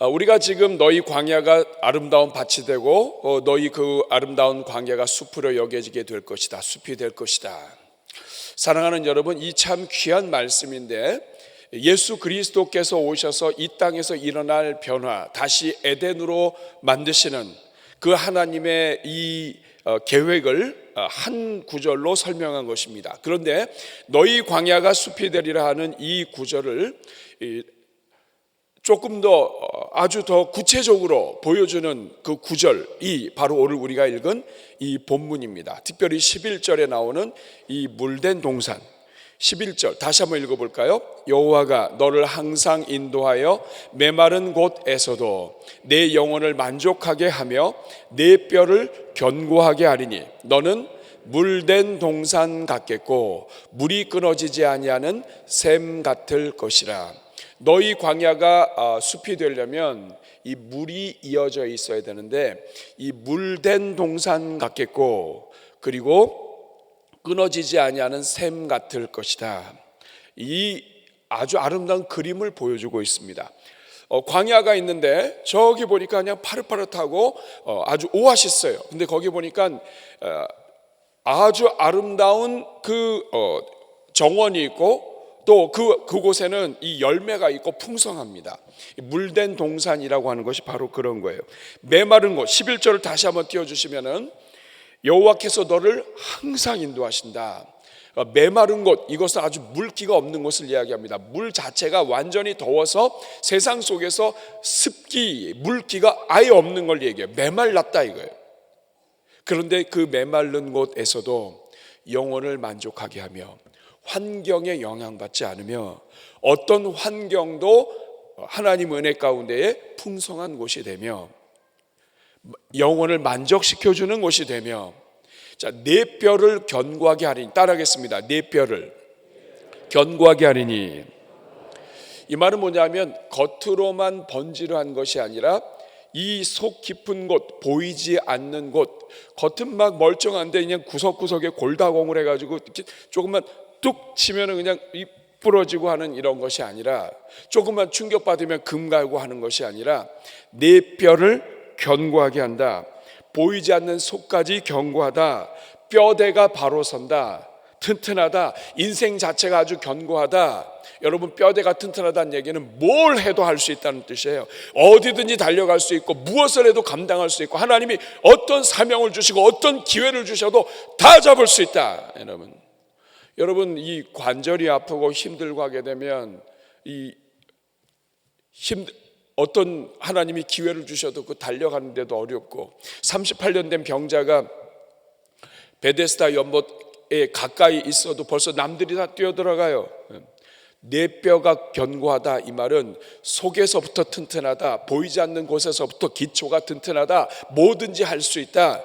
우리가 지금 너희 광야가 아름다운 밭이 되고 너희 그 아름다운 광야가 숲으로 여겨지게 될 것이다. 숲이 될 것이다. 사랑하는 여러분, 이 참 귀한 말씀인데 예수 그리스도께서 오셔서 이 땅에서 일어날 변화, 다시 에덴으로 만드시는 그 하나님의 이 계획을 한 구절로 설명한 것입니다. 그런데 너희 광야가 숲이 되리라 하는 이 구절을 조금 더 아주 더 구체적으로 보여주는 그 구절이 바로 오늘 우리가 읽은 이 본문입니다. 특별히 11절에 나오는 이 물된 동산 11절 다시 한번 읽어볼까요? 여호와가 너를 항상 인도하여 메마른 곳에서도 내 영혼을 만족하게 하며 내 뼈를 견고하게 하리니 너는 물된 동산 같겠고 물이 끊어지지 아니하는 샘 같을 것이라. 너희 광야가 숲이 되려면 이 물이 이어져 있어야 되는데 이 물된 동산 같겠고 그리고 끊어지지 아니하는 샘 같을 것이다. 이 아주 아름다운 그림을 보여주고 있습니다. 광야가 있는데 저기 보니까 그냥 파릇파릇하고 아주 오아시스예요. 근데 거기 보니까 아주 아름다운 그 정원이 있고 또 그곳에는 이 열매가 있고 풍성합니다. 물된 동산이라고 하는 것이 바로 그런 거예요. 메마른 곳 11절을 다시 한번 띄워주시면은 여호와께서 너를 항상 인도하신다. 메마른 곳, 이것은 아주 물기가 없는 곳을 이야기합니다. 물 자체가 완전히 더워서 세상 속에서 습기, 물기가 아예 없는 걸 얘기해요. 메말랐다 이거예요. 그런데 그 메마른 곳에서도 영혼을 만족하게 하며 환경에 영향받지 않으며 어떤 환경도 하나님 은혜 가운데에 풍성한 곳이 되며 영혼을 만족시켜주는 곳이 되며 자, 내 뼈를 견고하게 하리니 따라하겠습니다. 내 뼈를 견고하게 하리니 이 말은 뭐냐면 겉으로만 번지르한 것이 아니라 이 속 깊은 곳 보이지 않는 곳 겉은 막 멀쩡한데 그냥 구석구석에 골다공을 해가지고 이렇게 조금만 뚝 치면은 그냥 부러지고 하는 이런 것이 아니라 조금만 충격받으면 금 갈고 하는 것이 아니라 내 뼈를 견고하게 한다. 보이지 않는 속까지 견고하다. 뼈대가 바로 선다. 튼튼하다. 인생 자체가 아주 견고하다. 여러분 뼈대가 튼튼하다는 얘기는 뭘 해도 할 수 있다는 뜻이에요. 어디든지 달려갈 수 있고 무엇을 해도 감당할 수 있고 하나님이 어떤 사명을 주시고 어떤 기회를 주셔도 다 잡을 수 있다. 여러분 이 관절이 아프고 힘들고 하게 되면 어떤 하나님이 기회를 주셔도 그 달려가는데도 어렵고 38년 된 병자가 베데스다 연못에 가까이 있어도 벌써 남들이 다 뛰어들어가요. 내 뼈가 견고하다 이 말은 속에서부터 튼튼하다. 보이지 않는 곳에서부터 기초가 튼튼하다. 뭐든지 할 수 있다.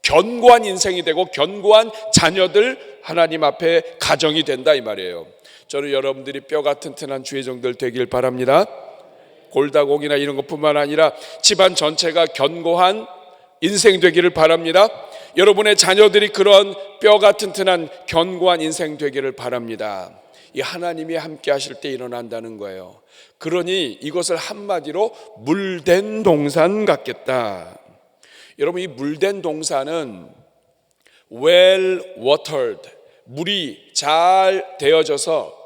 견고한 인생이 되고 견고한 자녀들 하나님 앞에 가정이 된다 이 말이에요. 저는 여러분들이 뼈가 튼튼한 주의 종들 되길 바랍니다. 골다공이나 이런 것뿐만 아니라 집안 전체가 견고한 인생 되기를 바랍니다. 여러분의 자녀들이 그런 뼈가 튼튼한 견고한 인생 되기를 바랍니다. 이 하나님이 함께 하실 때 일어난다는 거예요. 그러니 이것을 한마디로 물된 동산 같겠다. 여러분 이 물된 동산은 well watered, 물이 잘 되어져서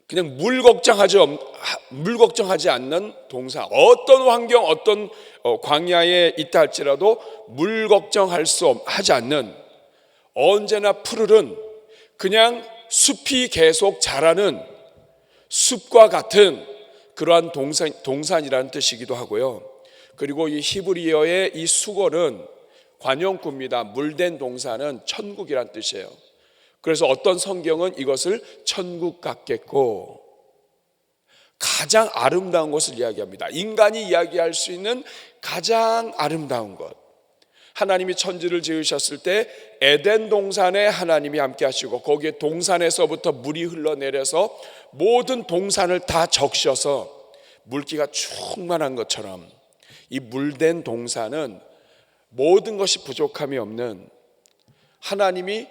그냥 물 걱정하지 않는 동산. 어떤 환경, 어떤 광야에 있다 할지라도 물 걱정하지 않는 언제나 푸르른 그냥 숲이 계속 자라는 숲과 같은 그러한 동산이라는 뜻이기도 하고요. 그리고 이 히브리어의 이 수거는 관용구입니다. 물된 동산은 천국이란 뜻이에요. 그래서 어떤 성경은 이것을 천국 같겠고 가장 아름다운 것을 이야기합니다. 인간이 이야기할 수 있는 가장 아름다운 것. 하나님이 천지를 지으셨을 때 에덴 동산에 하나님이 함께 하시고 거기에 동산에서부터 물이 흘러내려서 모든 동산을 다 적셔서 물기가 충만한 것처럼 이 물된 동산은 모든 것이 부족함이 없는 하나님이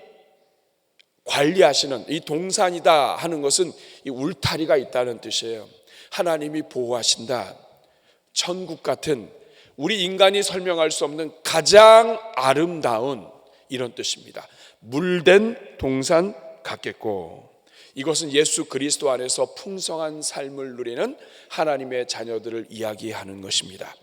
관리하시는 이 동산이다 하는 것은 이 울타리가 있다는 뜻이에요. 하나님이 보호하신다. 천국 같은, 우리 인간이 설명할 수 없는 가장 아름다운 이런 뜻입니다. 물된 동산 같겠고, 이것은 예수 그리스도 안에서 풍성한 삶을 누리는 하나님의 자녀들을 이야기하는 것입니다.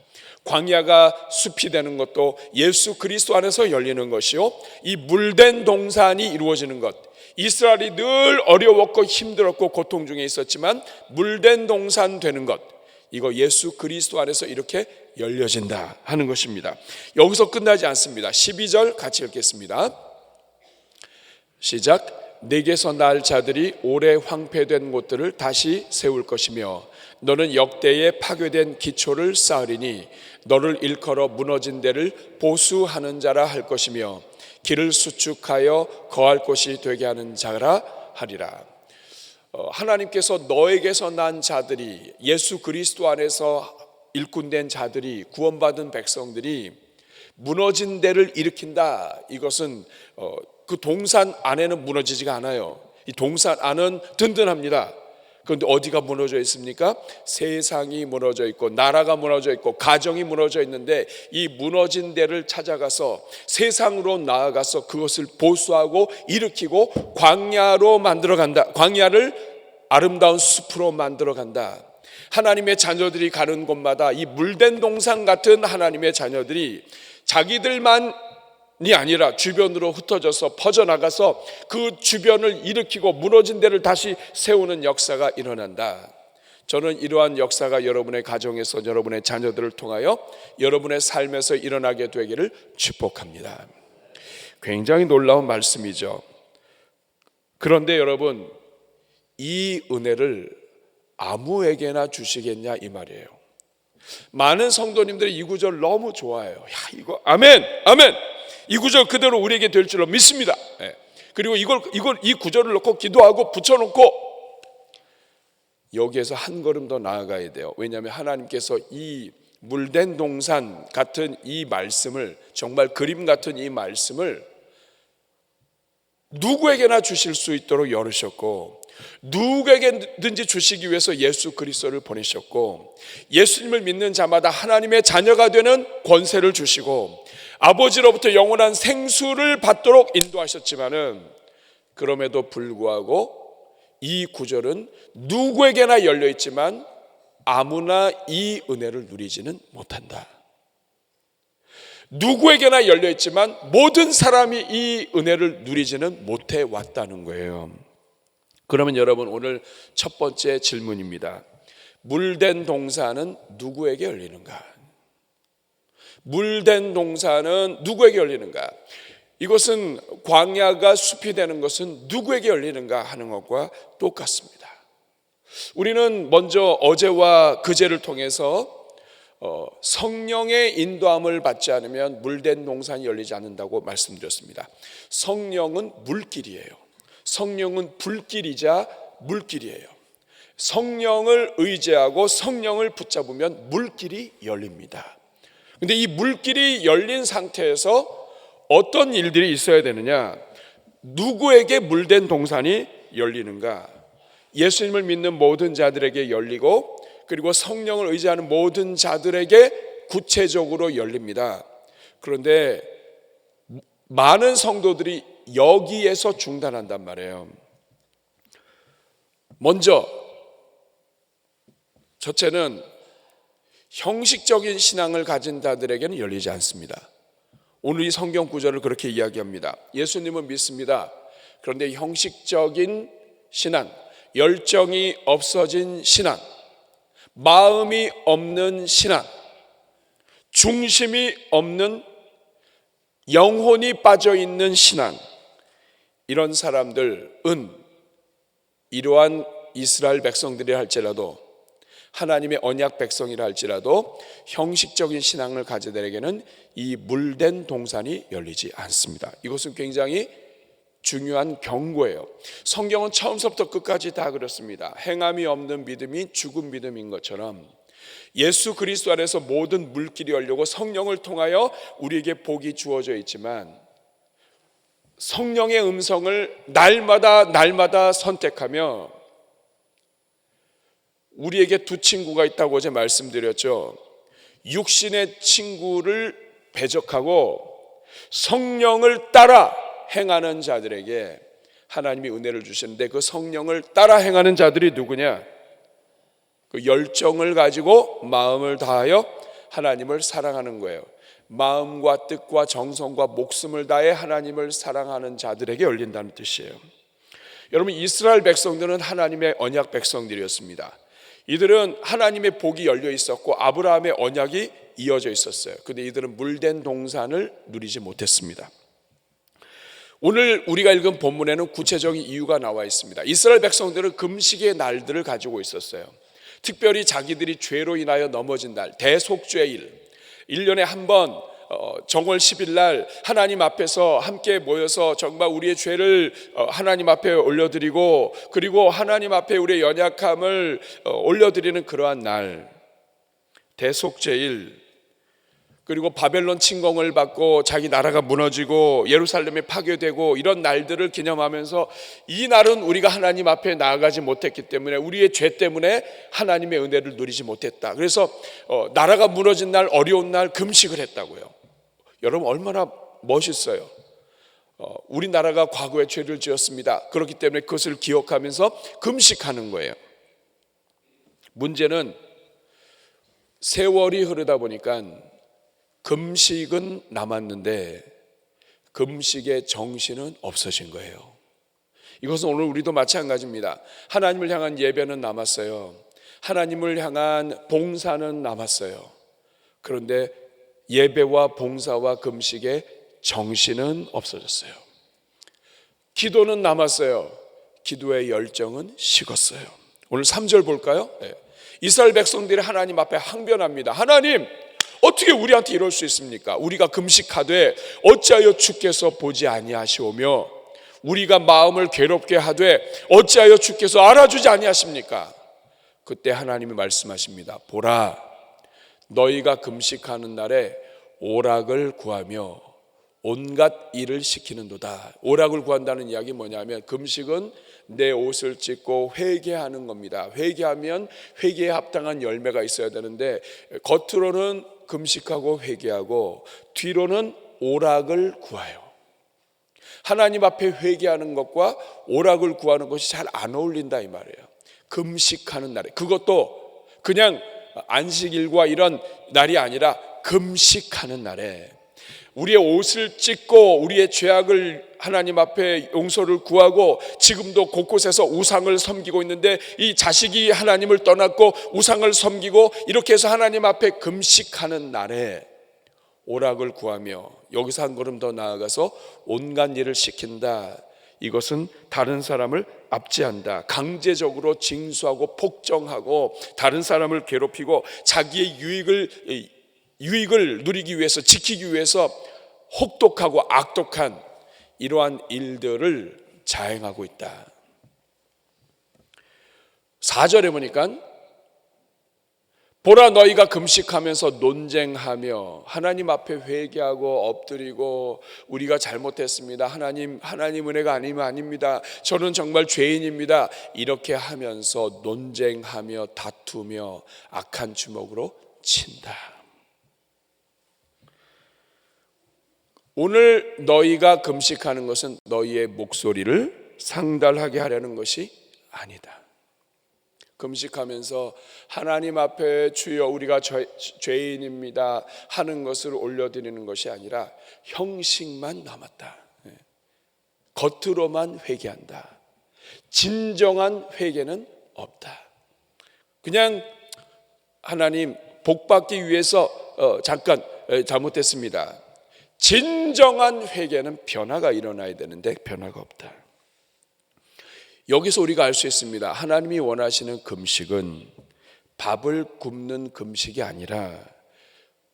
광야가 숲이 되는 것도 예수 그리스도 안에서 열리는 것이요, 이 물된 동산이 이루어지는 것, 이스라엘이 늘 어려웠고 힘들었고 고통 중에 있었지만 물된 동산 되는 것, 이거 예수 그리스도 안에서 이렇게 열려진다 하는 것입니다. 여기서 끝나지 않습니다. 12절 같이 읽겠습니다. 시작. 내게서 날 자들이 오래 황폐된 곳들을 다시 세울 것이며 너는 역대에 파괴된 기초를 쌓으리니 너를 일컬어 무너진 데를 보수하는 자라 할 것이며 길을 수축하여 거할 곳이 되게 하는 자라 하리라. 하나님께서 너에게서 난 자들이, 예수 그리스도 안에서 일꾼된 자들이, 구원받은 백성들이 무너진 데를 일으킨다. 이것은 그 동산 안에는 무너지지가 않아요. 이 동산 안은 든든합니다. 그런데 어디가 무너져 있습니까? 세상이 무너져 있고 나라가 무너져 있고 가정이 무너져 있는데, 이 무너진 데를 찾아가서 세상으로 나아가서 그것을 보수하고 일으키고 광야로 만들어간다. 광야를 아름다운 숲으로 만들어간다. 하나님의 자녀들이 가는 곳마다 이 물된 동산 같은 하나님의 자녀들이 자기들만이 아니라 주변으로 흩어져서 퍼져나가서 그 주변을 일으키고 무너진 데를 다시 세우는 역사가 일어난다. 저는 이러한 역사가 여러분의 가정에서, 여러분의 자녀들을 통하여 여러분의 삶에서 일어나게 되기를 축복합니다. 굉장히 놀라운 말씀이죠. 그런데 여러분, 이 은혜를 아무에게나 주시겠냐 이 말이에요. 많은 성도님들이 이 구절 너무 좋아해요. 야, 이거 아멘, 아멘. 이 구절 그대로 우리에게 될 줄로 믿습니다. 그리고 이 구절을 놓고 기도하고 붙여놓고 여기에서 한 걸음 더 나아가야 돼요. 왜냐하면 하나님께서 이 물된 동산 같은 이 말씀을, 정말 그림 같은 이 말씀을 누구에게나 주실 수 있도록 열으셨고, 누구에게든지 주시기 위해서 예수 그리스도를 보내셨고, 예수님을 믿는 자마다 하나님의 자녀가 되는 권세를 주시고 아버지로부터 영원한 생수를 받도록 인도하셨지만은, 그럼에도 불구하고 이 구절은 누구에게나 열려있지만 아무나 이 은혜를 누리지는 못한다. 누구에게나 열려있지만 모든 사람이 이 은혜를 누리지는 못해 왔다는 거예요. 그러면 여러분, 오늘 첫 번째 질문입니다. 물된 동산은 누구에게 열리는가? 물된 동산은 누구에게 열리는가? 이것은 광야가 숲이 되는 것은 누구에게 열리는가 하는 것과 똑같습니다. 우리는 먼저 어제와 그제를 통해서 성령의 인도함을 받지 않으면 물된 동산이 열리지 않는다고 말씀드렸습니다. 성령은 물길이에요. 성령은 불길이자 물길이에요. 성령을 의지하고 성령을 붙잡으면 물길이 열립니다. 그런데 이 물길이 열린 상태에서 어떤 일들이 있어야 되느냐? 누구에게 물된 동산이 열리는가? 예수님을 믿는 모든 자들에게 열리고, 그리고 성령을 의지하는 모든 자들에게 구체적으로 열립니다. 그런데 많은 성도들이 여기에서 중단한단 말이에요. 먼저 첫째는 형식적인 신앙을 가진 자들에게는 열리지 않습니다. 오늘 이 성경 구절을 그렇게 이야기합니다. 예수님은 믿습니다. 그런데 형식적인 신앙, 열정이 없어진 신앙, 마음이 없는 신앙, 중심이 없는, 영혼이 빠져있는 신앙, 이런 사람들은 이러한 이스라엘 백성들이라 할지라도, 하나님의 언약 백성이라 할지라도 형식적인 신앙을 가진 자들에게는 이 물된 동산이 열리지 않습니다. 이것은 굉장히 중요한 경고예요. 성경은 처음부터 끝까지 다 그렇습니다. 행함이 없는 믿음이 죽은 믿음인 것처럼 예수 그리스도 안에서 모든 물길이 열리고 성령을 통하여 우리에게 복이 주어져 있지만, 성령의 음성을 날마다 선택하며 우리에게 두 친구가 있다고 어제 말씀드렸죠. 육신의 친구를 배적하고 성령을 따라 행하는 자들에게 하나님이 은혜를 주시는데, 그 성령을 따라 행하는 자들이 누구냐? 그 열정을 가지고 마음을 다하여 하나님을 사랑하는 거예요. 마음과 뜻과 정성과 목숨을 다해 하나님을 사랑하는 자들에게 열린다는 뜻이에요. 여러분, 이스라엘 백성들은 하나님의 언약 백성들이었습니다. 이들은 하나님의 복이 열려 있었고 아브라함의 언약이 이어져 있었어요. 그런데 이들은 물된 동산을 누리지 못했습니다. 오늘 우리가 읽은 본문에는 구체적인 이유가 나와 있습니다. 이스라엘 백성들은 금식의 날들을 가지고 있었어요. 특별히 자기들이 죄로 인하여 넘어진 날, 대속죄일, 1년에 한 번 정월 10일 날 하나님 앞에서 함께 모여서 정말 우리의 죄를 하나님 앞에 올려드리고, 그리고 하나님 앞에 우리의 연약함을 올려드리는 그러한 날, 대속죄일, 그리고 바벨론 침공을 받고 자기 나라가 무너지고 예루살렘이 파괴되고 이런 날들을 기념하면서, 이 날은 우리가 하나님 앞에 나아가지 못했기 때문에, 우리의 죄 때문에 하나님의 은혜를 누리지 못했다. 그래서 나라가 무너진 날, 어려운 날 금식을 했다고요. 여러분, 얼마나 멋있어요. 우리나라가 과거에 죄를 지었습니다. 그렇기 때문에 그것을 기억하면서 금식하는 거예요. 문제는 세월이 흐르다 보니까 금식은 남았는데 금식의 정신은 없어진 거예요. 이것은 오늘 우리도 마찬가지입니다. 하나님을 향한 예배는 남았어요. 하나님을 향한 봉사는 남았어요. 그런데 예배와 봉사와 금식의 정신은 없어졌어요. 기도는 남았어요. 기도의 열정은 식었어요. 오늘 3절 볼까요? 이스라엘 백성들이 하나님 앞에 항변합니다. 하나님, 어떻게 우리한테 이럴 수 있습니까? 우리가 금식하되 어찌하여 주께서 보지 아니하시오며, 우리가 마음을 괴롭게 하되 어찌하여 주께서 알아주지 아니하십니까? 그때 하나님이 말씀하십니다. 보라, 너희가 금식하는 날에 오락을 구하며 온갖 일을 시키는도다. 오락을 구한다는 이야기 뭐냐면, 금식은 내 옷을 찢고 회개하는 겁니다. 회개하면 회개에 합당한 열매가 있어야 되는데, 겉으로는 금식하고 회개하고 뒤로는 오락을 구하여. 하나님 앞에 회개하는 것과 오락을 구하는 것이 잘 안 어울린다 이 말이에요. 금식하는 날에, 그것도 그냥 안식일과 이런 날이 아니라 금식하는 날에 우리의 옷을 찢고 우리의 죄악을 하나님 앞에 용서를 구하고, 지금도 곳곳에서 우상을 섬기고 있는데 이 자식이 하나님을 떠났고 우상을 섬기고, 이렇게 해서 하나님 앞에 금식하는 날에 오락을 구하며, 여기서 한 걸음 더 나아가서 온갖 일을 시킨다. 이것은 다른 사람을 압제한다. 강제적으로 징수하고 폭정하고 다른 사람을 괴롭히고 자기의 유익을 누리기 위해서, 지키기 위해서 혹독하고 악독한 이러한 일들을 자행하고 있다. 4절에 보니까 보라, 너희가 금식하면서 논쟁하며 하나님 앞에 회개하고 엎드리고, 우리가 잘못했습니다, 하나님 은혜가 아니면 아닙니다, 저는 정말 죄인입니다, 이렇게 하면서 논쟁하며 다투며 악한 주먹으로 친다. 오늘 너희가 금식하는 것은 너희의 목소리를 상달하게 하려는 것이 아니다. 금식하면서 하나님 앞에 주여 우리가 죄인입니다 하는 것을 올려드리는 것이 아니라 형식만 남았다. 겉으로만 회개한다. 진정한 회개는 없다. 그냥 하나님 복받기 위해서 잠깐 잘못했습니다. 진정한 회개는 변화가 일어나야 되는데 변화가 없다. 여기서 우리가 알 수 있습니다. 하나님이 원하시는 금식은 밥을 굶는 금식이 아니라,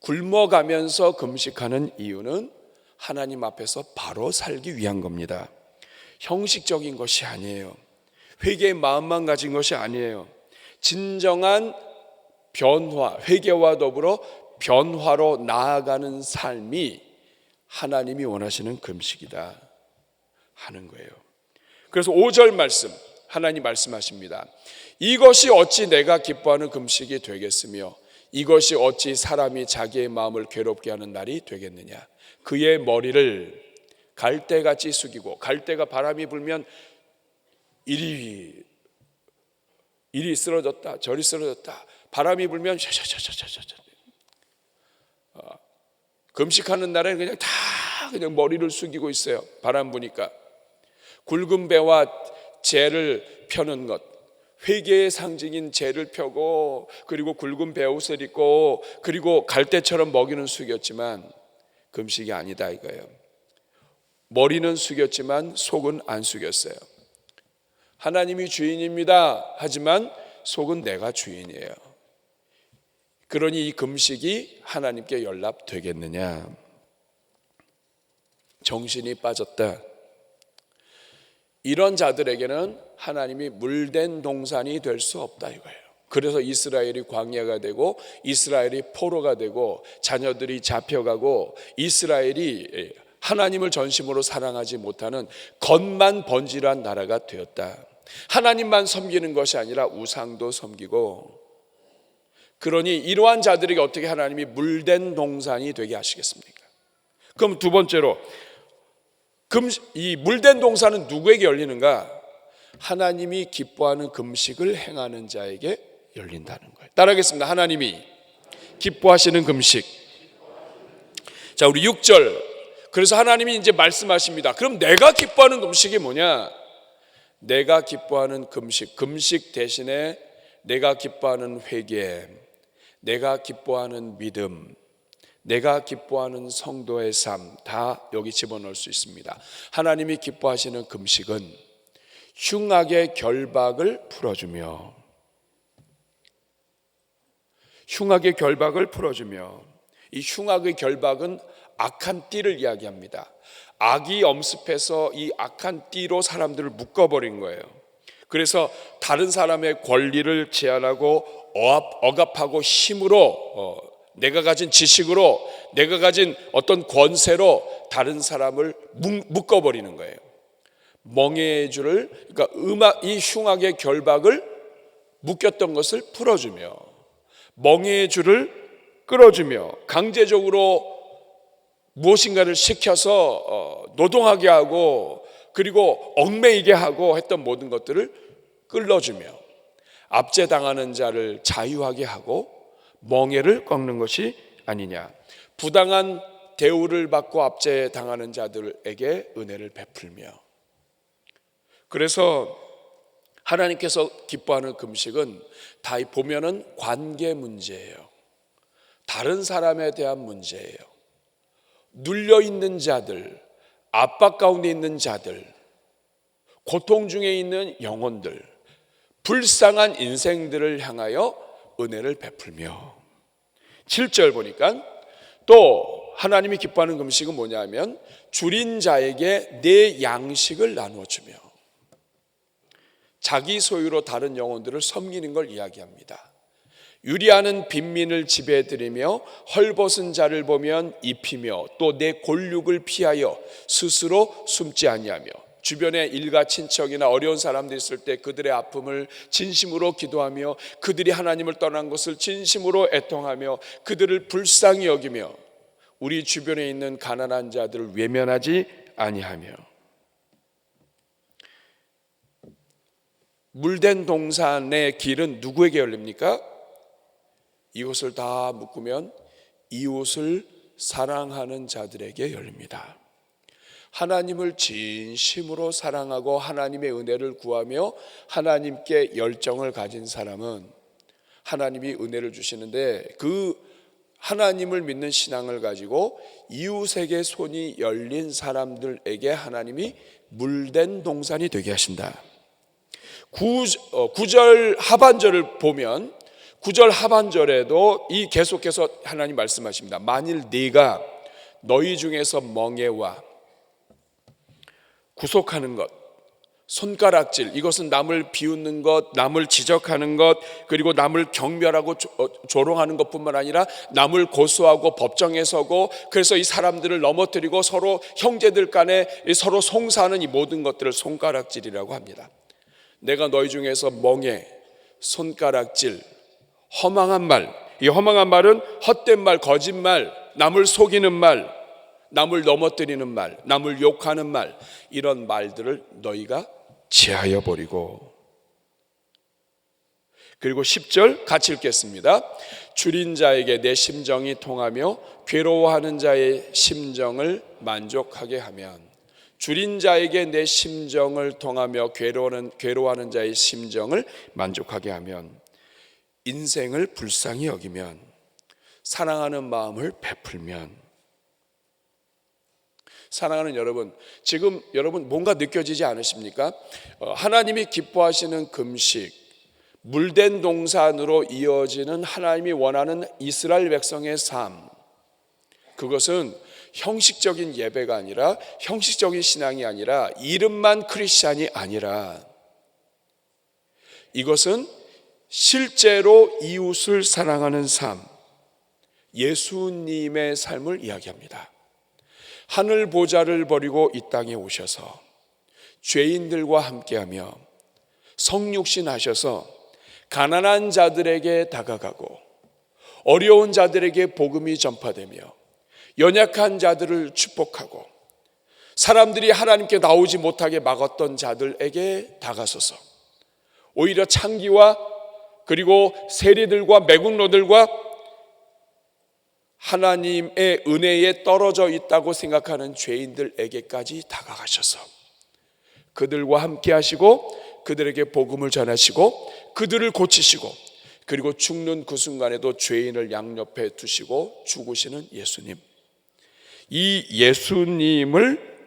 굶어가면서 금식하는 이유는 하나님 앞에서 바로 살기 위한 겁니다. 형식적인 것이 아니에요. 회개의 마음만 가진 것이 아니에요. 진정한 변화, 회개와 더불어 변화로 나아가는 삶이 하나님이 원하시는 금식이다 하는 거예요. 그래서 5절 말씀, 하나님 말씀하십니다. 이것이 어찌 내가 기뻐하는 금식이 되겠으며 이것이 어찌 사람이 자기의 마음을 괴롭게 하는 날이 되겠느냐. 그의 머리를 갈대같이 숙이고, 갈대가 바람이 불면 이리 쓰러졌다 저리 쓰러졌다, 바람이 불면 샤샤샤샤샤. 금식하는 날에는 그냥 다 그냥 머리를 숙이고 있어요. 바람 부니까. 굵은 배와 재를 펴는 것, 회개의 상징인 재를 펴고, 그리고 굵은 배옷을 입고, 그리고 갈대처럼 먹이는 숙였지만 금식이 아니다 이거예요. 머리는 숙였지만 속은 안 숙였어요. 하나님이 주인입니다 하지만 속은 내가 주인이에요. 그러니 이 금식이 하나님께 연락되겠느냐. 정신이 빠졌다. 이런 자들에게는 하나님이 물된 동산이 될 수 없다 이거예요. 그래서 이스라엘이 광야가 되고, 이스라엘이 포로가 되고, 자녀들이 잡혀가고, 이스라엘이 하나님을 전심으로 사랑하지 못하는 겉만 번지르한 나라가 되었다. 하나님만 섬기는 것이 아니라 우상도 섬기고. 그러니 이러한 자들에게 어떻게 하나님이 물된 동산이 되게 하시겠습니까? 그럼 두 번째로, 이 물된 동산은 누구에게 열리는가? 하나님이 기뻐하는 금식을 행하는 자에게 열린다는 거예요. 따라하겠습니다. 하나님이 기뻐하시는 금식. 자, 우리 6절. 그래서 하나님이 이제 말씀하십니다. 그럼 내가 기뻐하는 금식이 뭐냐? 내가 기뻐하는 금식, 금식 대신에 내가 기뻐하는 회개, 내가 기뻐하는 믿음, 내가 기뻐하는 성도의 삶, 다 여기 집어넣을 수 있습니다. 하나님이 기뻐하시는 금식은 흉악의 결박을 풀어주며, 흉악의 결박을 풀어주며, 이 흉악의 결박은 악한 띠를 이야기합니다. 악이 엄습해서 이 악한 띠로 사람들을 묶어버린 거예요. 그래서 다른 사람의 권리를 제한하고 억압하고 힘으로, 내가 가진 지식으로, 내가 가진 어떤 권세로 다른 사람을 묶어버리는 거예요. 멍에의 줄을, 그러니까 이 흉악의 결박을 묶였던 것을 풀어주며, 멍에의 줄을 끌어주며, 강제적으로 무엇인가를 시켜서 노동하게 하고, 그리고 얽매이게 하고 했던 모든 것들을 끌어주며, 압제당하는 자를 자유하게 하고 멍에를 꺾는 것이 아니냐. 부당한 대우를 받고 압제당하는 자들에게 은혜를 베풀며. 그래서 하나님께서 기뻐하는 금식은 다 보면은 관계 문제예요. 다른 사람에 대한 문제예요. 눌려있는 자들, 압박 가운데 있는 자들, 고통 중에 있는 영혼들, 불쌍한 인생들을 향하여 은혜를 베풀며. 7절 보니까 또 하나님이 기뻐하는 금식은 뭐냐면 줄인 자에게 내 양식을 나누어 주며, 자기 소유로 다른 영혼들을 섬기는 걸 이야기합니다. 유리하는 빈민을 집에 들이며 헐벗은 자를 보면 입히며 또 내 골육을 피하여 스스로 숨지 아니하며, 주변에 일가 친척이나 어려운 사람들이 있을 때 그들의 아픔을 진심으로 기도하며, 그들이 하나님을 떠난 것을 진심으로 애통하며 그들을 불쌍히 여기며, 우리 주변에 있는 가난한 자들을 외면하지 아니하며. 물된 동산의 길은 누구에게 열립니까? 이것을 다 묶으면 이웃을 사랑하는 자들에게 열립니다. 하나님을 진심으로 사랑하고 하나님의 은혜를 구하며 하나님께 열정을 가진 사람은 하나님이 은혜를 주시는데, 그 하나님을 믿는 신앙을 가지고 이웃에게 손이 열린 사람들에게 하나님이 물된 동산이 되게 하신다. 9절 하반절을 보면 9절 하반절에도 이 계속해서 하나님 말씀하십니다. 만일 네가 너희 중에서 멍에와 구속하는 것, 손가락질, 이것은 남을 비웃는 것, 남을 지적하는 것, 그리고 남을 경멸하고 조롱하는 것뿐만 아니라 남을 고소하고 법정에 서고, 그래서 이 사람들을 넘어뜨리고 서로 형제들 간에 서로 송사하는 이 모든 것들을 손가락질이라고 합니다. 내가 너희 중에서 멍에 손가락질, 허망한 말, 이 허망한 말은 헛된 말, 거짓말, 남을 속이는 말, 남을 넘어뜨리는 말, 남을 욕하는 말, 이런 말들을 너희가 제하여 버리고. 그리고 10절 같이 읽겠습니다. 줄인 자에게 내 심정이 통하며 괴로워하는 자의 심정을 만족하게 하면, 줄인 자에게 내 심정을 통하며 괴로워하는 자의 심정을 만족하게 하면, 인생을 불쌍히 여기면, 사랑하는 마음을 베풀면. 사랑하는 여러분, 지금 여러분 뭔가 느껴지지 않으십니까? 하나님이 기뻐하시는 금식, 물된 동산으로 이어지는 하나님이 원하는 이스라엘 백성의 삶, 그것은 형식적인 예배가 아니라, 형식적인 신앙이 아니라, 이름만 크리스찬이 아니라, 이것은 실제로 이웃을 사랑하는 삶, 예수님의 삶을 이야기합니다. 하늘 보좌를 버리고 이 땅에 오셔서 죄인들과 함께하며 성육신 하셔서 가난한 자들에게 다가가고 어려운 자들에게 복음이 전파되며 연약한 자들을 축복하고 사람들이 하나님께 나오지 못하게 막았던 자들에게 다가서서 오히려 창기와 그리고 세리들과 매국노들과 하나님의 은혜에 떨어져 있다고 생각하는 죄인들에게까지 다가가셔서 그들과 함께 하시고 그들에게 복음을 전하시고 그들을 고치시고, 그리고 죽는 그 순간에도 죄인을 양옆에 두시고 죽으시는 예수님, 이 예수님을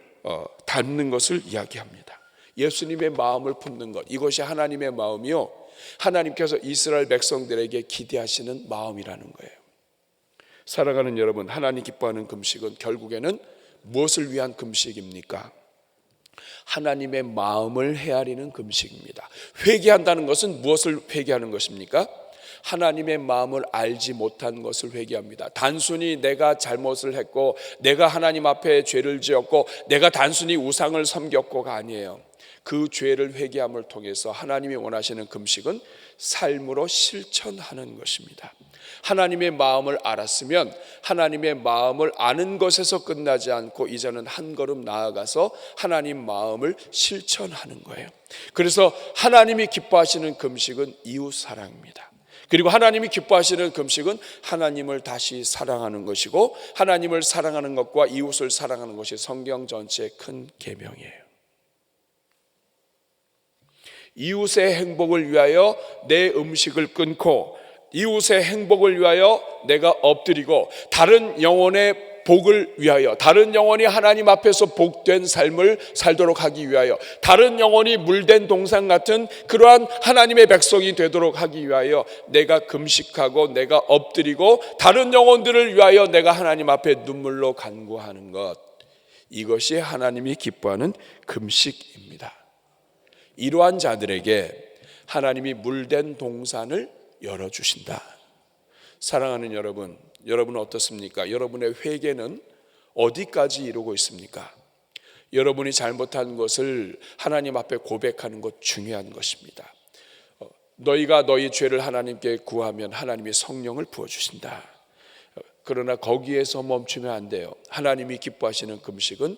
닮는 것을 이야기합니다. 예수님의 마음을 품는 것, 이것이 하나님의 마음이요, 하나님께서 이스라엘 백성들에게 기대하시는 마음이라는 거예요. 사랑하는 여러분, 하나님 기뻐하는 금식은 결국에는 무엇을 위한 금식입니까? 하나님의 마음을 헤아리는 금식입니다. 회개한다는 것은 무엇을 회개하는 것입니까? 하나님의 마음을 알지 못한 것을 회개합니다. 단순히 내가 잘못을 했고 내가 하나님 앞에 죄를 지었고 내가 단순히 우상을 섬겼고가 아니에요. 그 죄를 회개함을 통해서 하나님이 원하시는 금식은 삶으로 실천하는 것입니다. 하나님의 마음을 알았으면 하나님의 마음을 아는 것에서 끝나지 않고 이제는 한 걸음 나아가서 하나님 마음을 실천하는 거예요. 그래서 하나님이 기뻐하시는 금식은 이웃 사랑입니다. 그리고 하나님이 기뻐하시는 금식은 하나님을 다시 사랑하는 것이고, 하나님을 사랑하는 것과 이웃을 사랑하는 것이 성경 전체의 큰 계명이에요. 이웃의 행복을 위하여 내 음식을 끊고 이웃의 행복을 위하여 내가 엎드리고 다른 영혼의 복을 위하여, 다른 영혼이 하나님 앞에서 복된 삶을 살도록 하기 위하여, 다른 영혼이 물된 동산 같은 그러한 하나님의 백성이 되도록 하기 위하여 내가 금식하고 내가 엎드리고 다른 영혼들을 위하여 내가 하나님 앞에 눈물로 간구하는 것, 이것이 하나님이 기뻐하는 금식입니다. 이러한 자들에게 하나님이 물된 동산을 열어주신다. 사랑하는 여러분, 여러분은 어떻습니까? 여러분의 회개는 어디까지 이루고 있습니까? 여러분이 잘못한 것을 하나님 앞에 고백하는 것 중요한 것입니다. 너희가 너희 죄를 하나님께 구하면 하나님이 성령을 부어주신다. 그러나 거기에서 멈추면 안 돼요. 하나님이 기뻐하시는 금식은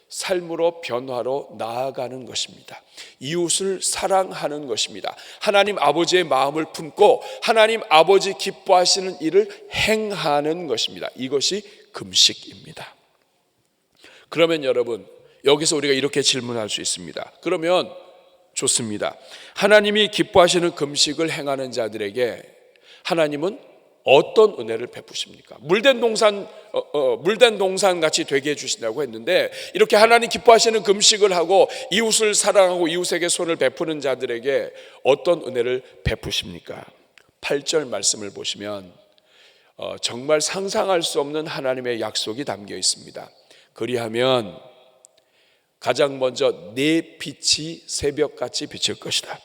삶으로 변화로 나아가는 것입니다. 이웃을 사랑하는 것입니다. 하나님 아버지의 마음을 품고 하나님 아버지 기뻐하시는 일을 행하는 것입니다. 이것이 금식입니다. 그러면 여러분, 여기서 우리가 이렇게 질문할 수 있습니다. 그러면 좋습니다. 하나님이 기뻐하시는 금식을 행하는 자들에게 하나님은 어떤 은혜를 베푸십니까? 물된 동산 같이 되게 해주신다고 했는데, 이렇게 하나님 기뻐하시는 금식을 하고 이웃을 사랑하고 이웃에게 손을 베푸는 자들에게 어떤 은혜를 베푸십니까? 8절 말씀을 보시면 정말 상상할 수 없는 하나님의 약속이 담겨 있습니다. 그리하면 가장 먼저 내 빛이 새벽같이 비칠 것이다.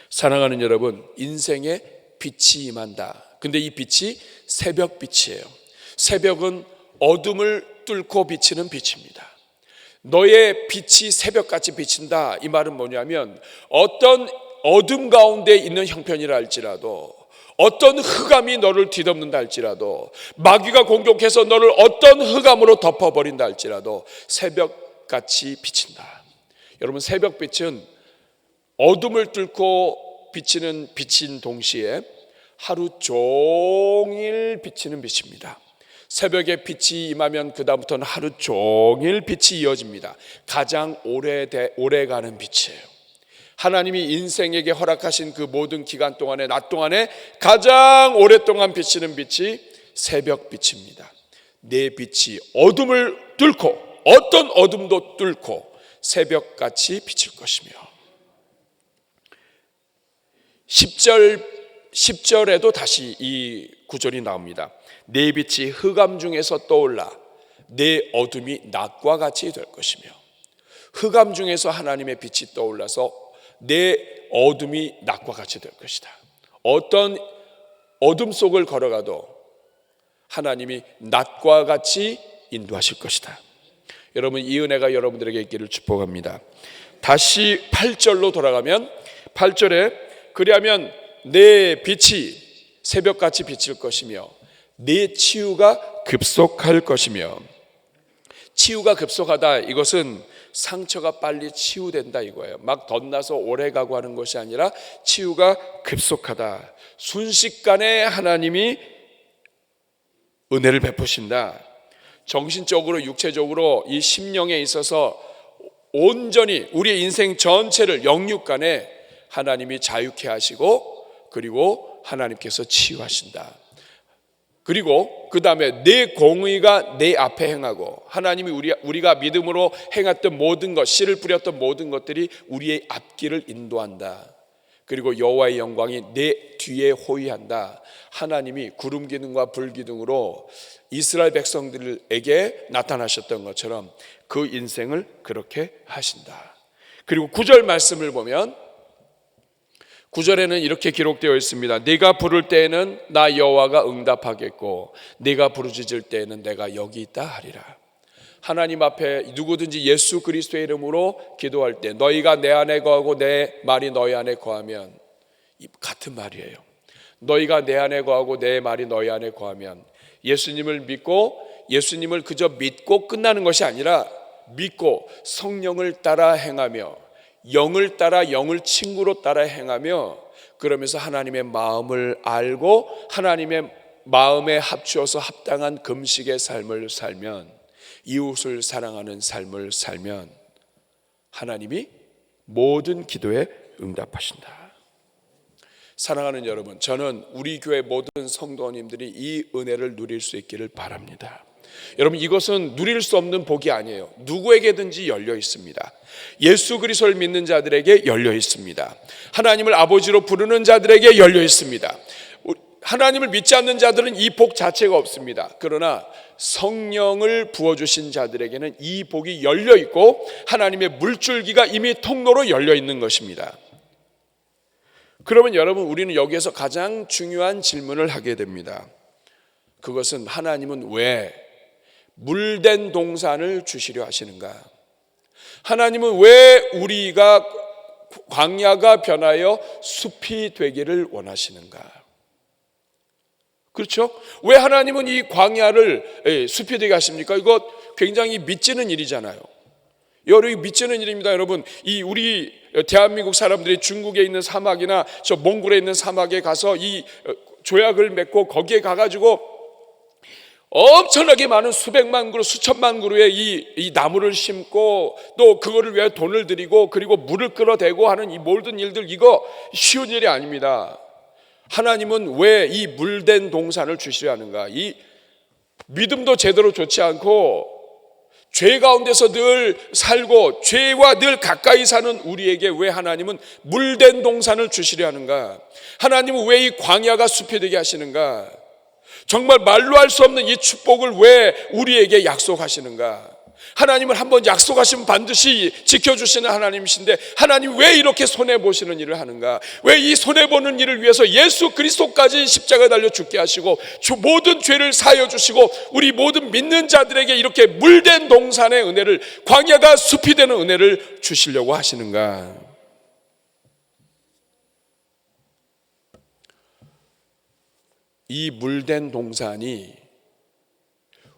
사랑하는 여러분, 인생에 빛이 임한다. 근데 이 빛이 새벽빛이에요. 새벽은 어둠을 뚫고 비치는 빛입니다. 너의 빛이 새벽같이 비친다. 이 말은 뭐냐면 어떤 어둠 가운데 있는 형편이라 할지라도, 어떤 흑암이 너를 뒤덮는다 할지라도, 마귀가 공격해서 너를 어떤 흑암으로 덮어버린다 할지라도 새벽같이 비친다. 여러분, 새벽빛은 어둠을 뚫고 비치는 빛인 동시에 하루 종일 비치는 빛입니다. 새벽에 빛이 임하면 그 다음부터는 하루 종일 빛이 이어집니다. 가장 오래가는 빛이에요. 하나님이 인생에게 허락하신 그 모든 기간 동안에, 낮 동안에 가장 오랫동안 비치는 빛이 새벽 빛입니다. 내 빛이 어둠을 뚫고, 어떤 어둠도 뚫고 새벽같이 비칠 것이며, 10절에도 다시 이 구절이 나옵니다. 내 빛이 흑암 중에서 떠올라 내 어둠이 낮과 같이 될 것이며, 흑암 중에서 하나님의 빛이 떠올라서 내 어둠이 낮과 같이 될 것이다. 어떤 어둠 속을 걸어가도 하나님이 낮과 같이 인도하실 것이다. 여러분, 이 은혜가 여러분들에게 있기를 축복합니다. 다시 8절로 돌아가면, 8절에 그리하면 내 빛이 새벽같이 비칠 것이며 내 치유가 급속할 것이며, 치유가 급속하다, 이것은 상처가 빨리 치유된다 이거예요. 막 덧나서 오래가고 하는 것이 아니라 치유가 급속하다. 순식간에 하나님이 은혜를 베푸신다. 정신적으로, 육체적으로, 이 심령에 있어서 온전히 우리의 인생 전체를 영육간에 하나님이 자유케 하시고, 그리고 하나님께서 치유하신다. 그리고 그 다음에 내 공의가 내 앞에 행하고, 하나님이 우리가 믿음으로 행했던 모든 것, 씨를 뿌렸던 모든 것들이 우리의 앞길을 인도한다. 그리고 여호와의 영광이 내 뒤에 호위한다. 하나님이 구름 기둥과 불 기둥으로 이스라엘 백성들에게 나타나셨던 것처럼 그 인생을 그렇게 하신다. 그리고 9절 말씀을 보면, 9절에는 이렇게 기록되어 있습니다. 네가 부를 때에는 나 여호와가 응답하겠고 네가 부르짖을 때에는 내가 여기 있다 하리라. 하나님 앞에 누구든지 예수 그리스도의 이름으로 기도할 때 너희가 내 안에 거하고 내 말이 너희 안에 거하면, 같은 말이에요. 너희가 내 안에 거하고 내 말이 너희 안에 거하면, 예수님을 믿고, 예수님을 그저 믿고 끝나는 것이 아니라 믿고 성령을 따라 행하며, 영을 따라, 영을 친구로 따라 행하며, 그러면서 하나님의 마음을 알고 하나님의 마음에 합주어서 합당한 금식의 삶을 살면, 이웃을 사랑하는 삶을 살면 하나님이 모든 기도에 응답하신다. 사랑하는 여러분, 저는 우리 교회 모든 성도님들이 이 은혜를 누릴 수 있기를 바랍니다. 여러분, 이것은 누릴 수 없는 복이 아니에요. 누구에게든지 열려 있습니다. 예수 그리스도를 믿는 자들에게 열려 있습니다. 하나님을 아버지로 부르는 자들에게 열려 있습니다. 하나님을 믿지 않는 자들은 이 복 자체가 없습니다. 그러나 성령을 부어주신 자들에게는 이 복이 열려 있고 하나님의 물줄기가 이미 통로로 열려 있는 것입니다. 그러면 여러분, 우리는 여기에서 가장 중요한 질문을 하게 됩니다. 그것은 하나님은 왜 물된 동산을 주시려 하시는가? 하나님은 왜 우리가 광야가 변하여 숲이 되기를 원하시는가? 그렇죠? 왜 하나님은 이 광야를 숲이 되게 하십니까? 이거 굉장히 믿지는 일이잖아요. 여러분, 믿지는 일입니다. 여러분, 이 우리 대한민국 사람들이 중국에 있는 사막이나 저 몽골에 있는 사막에 가서 이 조약을 맺고 거기에 가가지고 엄청나게 많은 수백만 그루, 수천만 그루의 이 나무를 심고 또 그거를 위해 돈을 들이고 그리고 물을 끌어대고 하는 이 모든 일들, 이거 쉬운 일이 아닙니다. 하나님은 왜 이 물된 동산을 주시려 하는가? 이 믿음도 제대로 좋지 않고 죄 가운데서 늘 살고 죄와 늘 가까이 사는 우리에게 왜 하나님은 물된 동산을 주시려 하는가? 하나님은 왜 이 광야가 숲이 되게 하시는가? 정말 말로 할 수 없는 이 축복을 왜 우리에게 약속하시는가? 하나님은 한번 약속하시면 반드시 지켜주시는 하나님이신데 하나님 왜 이렇게 손해보시는 일을 하는가? 왜 이 손해보는 일을 위해서 예수 그리스도까지 십자가에 달려 죽게 하시고 모든 죄를 사하여 주시고 우리 모든 믿는 자들에게 이렇게 물된 동산의 은혜를, 광야가 숲이 되는 은혜를 주시려고 하시는가? 이 물된 동산이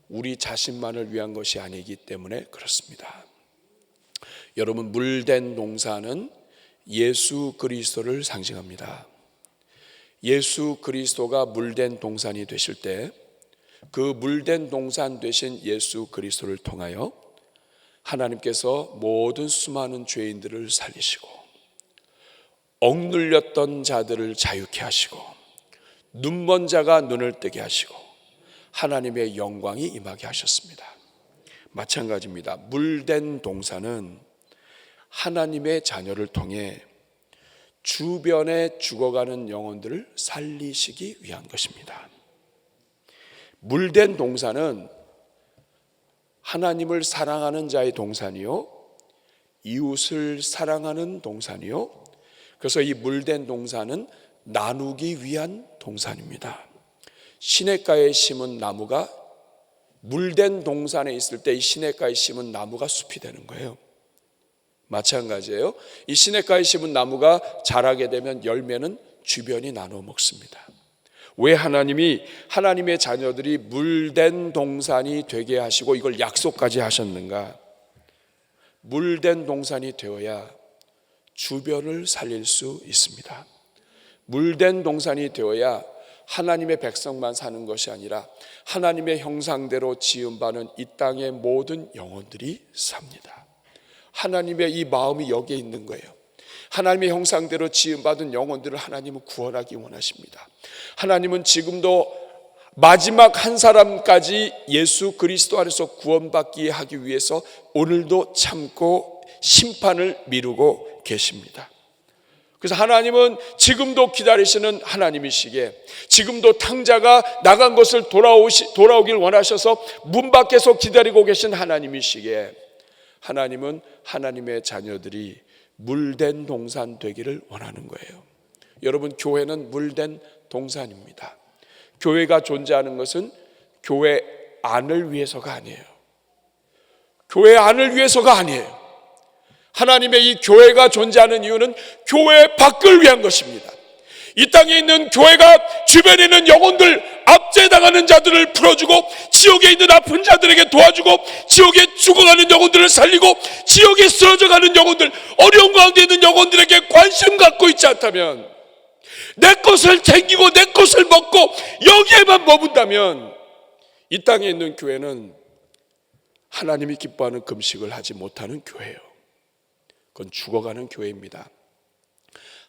우리 자신만을 위한 것이 아니기 때문에 그렇습니다. 여러분, 물된 동산은 예수 그리스도를 상징합니다. 예수 그리스도가 물된 동산이 되실 때 그 물된 동산 되신 예수 그리스도를 통하여 하나님께서 모든 수많은 죄인들을 살리시고 억눌렸던 자들을 자유케 하시고 눈먼 자가 눈을 뜨게 하시고 하나님의 영광이 임하게 하셨습니다. 마찬가지입니다. 물된 동산은 하나님의 자녀를 통해 주변에 죽어가는 영혼들을 살리시기 위한 것입니다. 물된 동산은 하나님을 사랑하는 자의 동산이요, 이웃을 사랑하는 동산이요, 그래서 이 물된 동산은 나누기 위한 동산입니다. 시냇가에 심은 나무가 물된 동산에 있을 때 이 시냇가에 심은 나무가 숲이 되는 거예요. 마찬가지예요. 이 시냇가에 심은 나무가 자라게 되면 열매는 주변이 나눠 먹습니다. 왜 하나님이 하나님의 자녀들이 물된 동산이 되게 하시고 이걸 약속까지 하셨는가? 물된 동산이 되어야 주변을 살릴 수 있습니다. 물된 동산이 되어야 하나님의 백성만 사는 것이 아니라 하나님의 형상대로 지음받은 이 땅의 모든 영혼들이 삽니다. 하나님의 이 마음이 여기에 있는 거예요. 하나님의 형상대로 지음받은 영혼들을 하나님은 구원하기 원하십니다. 하나님은 지금도 마지막 한 사람까지 예수 그리스도 안에서 구원받게 하기 위해서 오늘도 참고 심판을 미루고 계십니다. 그래서 하나님은 지금도 기다리시는 하나님이시기에 지금도 탕자가 나간 것을 돌아오길 원하셔서 문 밖에서 기다리고 계신 하나님이시기에 하나님은 하나님의 자녀들이 물된 동산 되기를 원하는 거예요. 여러분, 교회는 물된 동산입니다. 교회가 존재하는 것은 교회 안을 위해서가 아니에요. 교회 안을 위해서가 아니에요. 하나님의 이 교회가 존재하는 이유는 교회 밖을 위한 것입니다. 이 땅에 있는 교회가 주변에 있는 영혼들, 압제당하는 자들을 풀어주고 지옥에 있는 아픈 자들에게 도와주고 지옥에 죽어가는 영혼들을 살리고 지옥에 쓰러져가는 영혼들, 어려운 가운데 있는 영혼들에게 관심 갖고 있지 않다면, 내 것을 챙기고 내 것을 먹고 여기에만 머문다면 이 땅에 있는 교회는 하나님이 기뻐하는 금식을 하지 못하는 교회예요. 그건 죽어가는 교회입니다.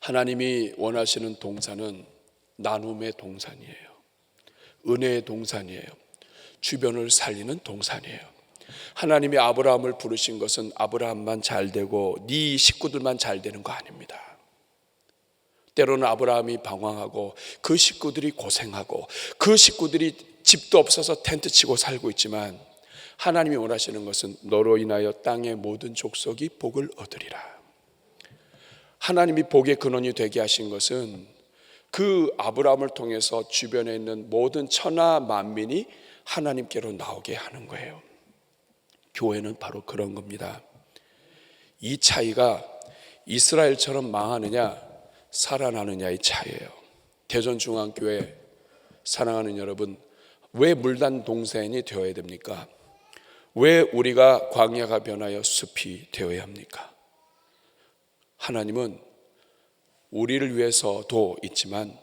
하나님이 원하시는 동산은 나눔의 동산이에요. 은혜의 동산이에요. 주변을 살리는 동산이에요. 하나님이 아브라함을 부르신 것은 아브라함만 잘 되고 네 식구들만 잘 되는 거 아닙니다. 때로는 아브라함이 방황하고 그 식구들이 고생하고 그 식구들이 집도 없어서 텐트 치고 살고 있지만 하나님이 원하시는 것은 너로 인하여 땅의 모든 족속이 복을 얻으리라. 하나님이 복의 근원이 되게 하신 것은 그 아브라함을 통해서 주변에 있는 모든 천하 만민이 하나님께로 나오게 하는 거예요. 교회는 바로 그런 겁니다. 이 차이가 이스라엘처럼 망하느냐 살아나느냐의 차이예요. 대전중앙교회 사랑하는 여러분, 왜 물단 동산이 되어야 됩니까? 왜 우리가 광야가 변하여 숲이 되어야 합니까? 하나님은 우리를 위해서도 있지만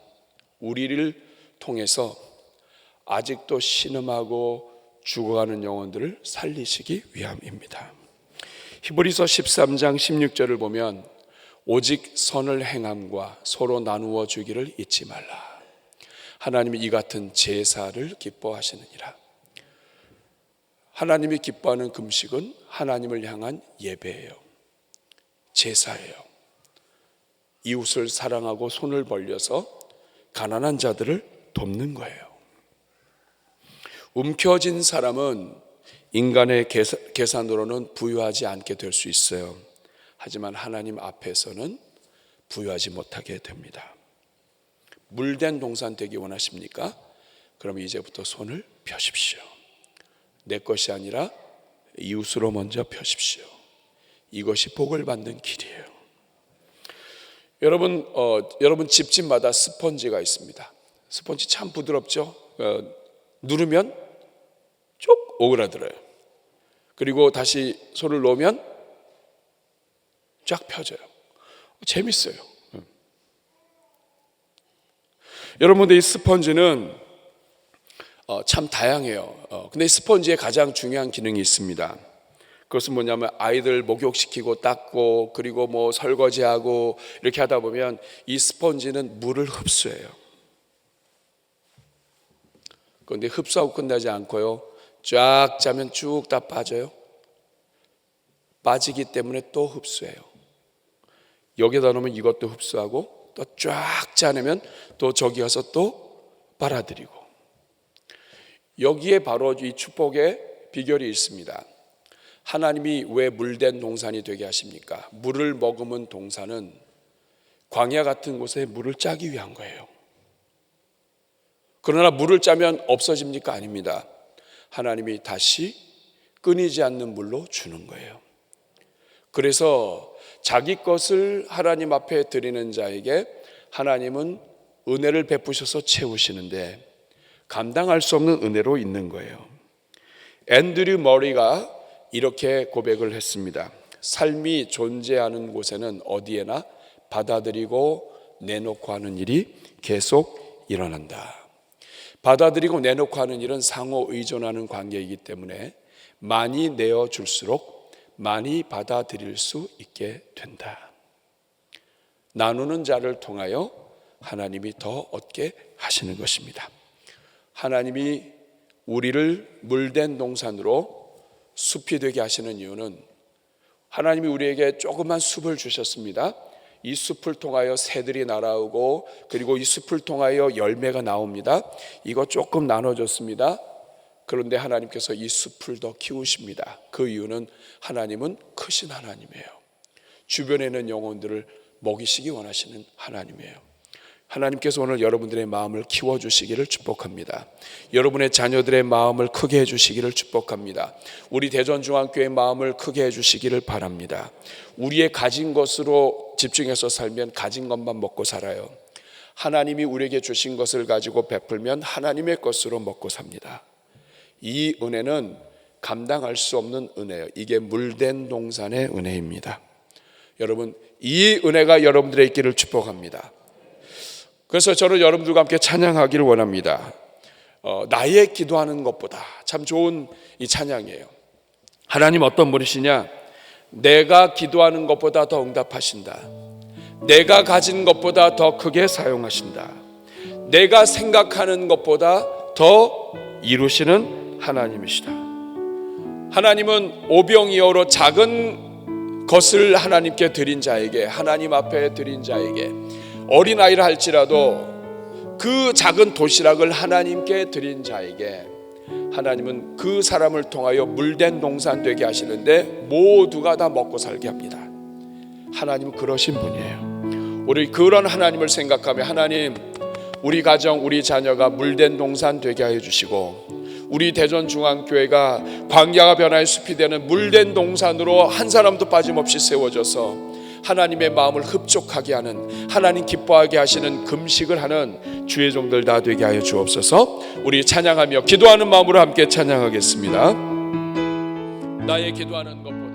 우리를 통해서 아직도 신음하고 죽어가는 영혼들을 살리시기 위함입니다. 히브리서 13장 16절을 보면 오직 선을 행함과 서로 나누어 주기를 잊지 말라. 하나님이 이 같은 제사를 기뻐하시느니라. 하나님이 기뻐하는 금식은 하나님을 향한 예배예요. 제사예요. 이웃을 사랑하고 손을 벌려서 가난한 자들을 돕는 거예요. 움켜진 사람은 인간의 계산으로는 부유하지 않게 될 수 있어요. 하지만 하나님 앞에서는 부유하지 못하게 됩니다. 물된 동산 되기 원하십니까? 그럼 이제부터 손을 펴십시오. 내 것이 아니라 이웃으로 먼저 펴십시오. 이것이 복을 받는 길이에요. 여러분 집집마다 스펀지가 있습니다. 스펀지 참 부드럽죠. 누르면 쭉 오그라들어요. 그리고 다시 손을 놓으면 쫙 펴져요. 재밌어요. 여러분들, 이 스펀지는 참 다양해요. 근데 이 스펀지에 가장 중요한 기능이 있습니다. 그것은 뭐냐면 아이들 목욕시키고 닦고 그리고 뭐 설거지하고 이렇게 하다 보면 이 스펀지는 물을 흡수해요. 그런데 흡수하고 끝나지 않고요, 쫙 짜면 쭉 다 빠져요. 빠지기 때문에 또 흡수해요. 여기다 놓으면 이것도 흡수하고 또 쫙 짜내면 또 저기 가서 또 빨아들이고. 여기에 바로 이 축복의 비결이 있습니다. 하나님이 왜 물된 동산이 되게 하십니까? 물을 머금은 동산은 광야 같은 곳에 물을 짜기 위한 거예요. 그러나 물을 짜면 없어집니까? 아닙니다. 하나님이 다시 끊이지 않는 물로 주는 거예요. 그래서 자기 것을 하나님 앞에 드리는 자에게 하나님은 은혜를 베푸셔서 채우시는데 감당할 수 없는 은혜로 있는 거예요. 앤드류 머리가 이렇게 고백을 했습니다. 삶이 존재하는 곳에는 어디에나 받아들이고 내놓고 하는 일이 계속 일어난다. 받아들이고 내놓고 하는 일은 상호 의존하는 관계이기 때문에 많이 내어줄수록 많이 받아들일 수 있게 된다. 나누는 자를 통하여 하나님이 더 얻게 하시는 것입니다. 하나님이 우리를 물된 동산으로 숲이 되게 하시는 이유는 하나님이 우리에게 조그만 숲을 주셨습니다. 이 숲을 통하여 새들이 날아오고 그리고 이 숲을 통하여 열매가 나옵니다. 이거 조금 나눠줬습니다. 그런데 하나님께서 이 숲을 더 키우십니다. 그 이유는 하나님은 크신 하나님이에요. 주변에 있는 영혼들을 먹이시기 원하시는 하나님이에요. 하나님께서 오늘 여러분들의 마음을 키워주시기를 축복합니다. 여러분의 자녀들의 마음을 크게 해주시기를 축복합니다. 우리 대전중앙교회의 마음을 크게 해주시기를 바랍니다. 우리의 가진 것으로 집중해서 살면 가진 것만 먹고 살아요. 하나님이 우리에게 주신 것을 가지고 베풀면 하나님의 것으로 먹고 삽니다. 이 은혜는 감당할 수 없는 은혜예요. 이게 물된 동산의 은혜입니다. 여러분, 이 은혜가 여러분들의 있기를 축복합니다. 그래서 저는 여러분들과 함께 찬양하기를 원합니다. 나의 기도하는 것보다, 참 좋은 이 찬양이에요. 하나님 어떤 분이시냐? 내가 기도하는 것보다 더 응답하신다. 내가 가진 것보다 더 크게 사용하신다. 내가 생각하는 것보다 더 이루시는 하나님이시다. 하나님은 오병이어로 작은 것을 하나님께 드린 자에게, 하나님 앞에 드린 자에게, 어린아이를 할지라도 그 작은 도시락을 하나님께 드린 자에게 하나님은 그 사람을 통하여 물된 동산 되게 하시는데 모두가 다 먹고 살게 합니다. 하나님은 그러신 분이에요. 우리 그런 하나님을 생각하며 하나님, 우리 가정, 우리 자녀가 물된 동산 되게 하여 주시고 우리 대전중앙교회가 광야가 변화의 숲이 되는 물된 동산으로 한 사람도 빠짐없이 세워져서 하나님의 마음을 흡족하게 하는, 하나님 기뻐하게 하시는 금식을 하는 주의 종들 다 되게 하여 주옵소서. 우리 찬양하며 기도하는 마음으로 함께 찬양하겠습니다. 나의 기도하는 것보다